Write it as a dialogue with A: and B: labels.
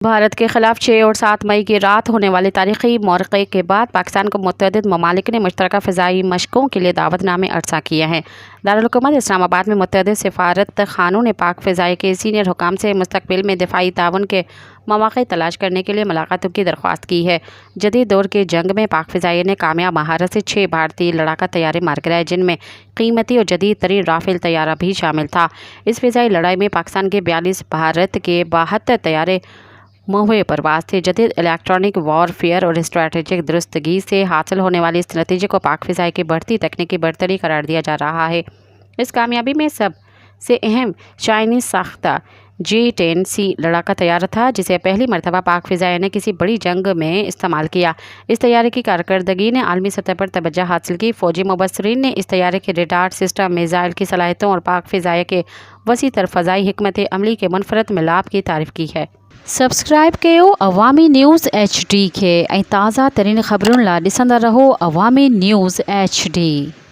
A: भारत के खिलाफ 6 और 7 मई की रात होने वाले तारीखी मौक़े के बाद पाकिस्तान को मुतअद्दिद ममालिक ने मुश्तरका फ़िज़ाई मशक़ों के लिए दावतनामे अरसा किए हैं। दारुल हुकूमत इस्लामाबाद में मुतअद्दिद सफारत खानों ने पाक फ़िज़ाई के सीनियर हुकाम से मुस्तक़बिल में दिफ़ाई ताउन के मौक़े तलाश करने के लिए मुलाक़ातों की दरख्वास्त की है। जदीद दौर के जंग में पाक फ़िज़ाई ने कामयाब महारत से 6 भारतीय लड़ाका तैयारे मार गिराए, जिनमें कीमती और जदीद तरीन राफ़ेल तैयारा भी शामिल था। इस फ़िज़ाई लड़ाई में पाकिस्तान के 42, भारत के 72 तैयारे मुँह परवास थे। जदीद इलेक्ट्रॉनिक वॉरफेयर और स्ट्रैटेजिक दुरुस्तगी से हासिल होने वाली इस नतीजे को पाक फ़िज़ाई की बढ़ती तकनीकी बरतरी करार दिया जा रहा है। इस कामयाबी में सबसे अहम चाइनीज़ साख्ता J-10C लड़ाका तैयारा था, जिसे पहली मरतबा पाक फ़िज़ाई ने किसी बड़ी जंग में इस्तेमाल किया। इस तैयारे की कारकर्दगी ने आलमी सतह पर तवज्जो हासिल की। फ़ौजी मुबस्सरीन ने इस तैयारे के रडार सिस्टम, मिज़ाइल की सलाहियतों और पाक फ़िज़ाई के वसी तर फ़ज़ाई हिकमत अमली के मुनफ़रद मिलाप की तारीफ़ की है। सब्सक्राइब कयो अवामी न्यूज़ HD के ऐं ताज़ा तरीन ख़बरुनि लाइ ॾिसंदा रहो अवामी न्यूज़ HD।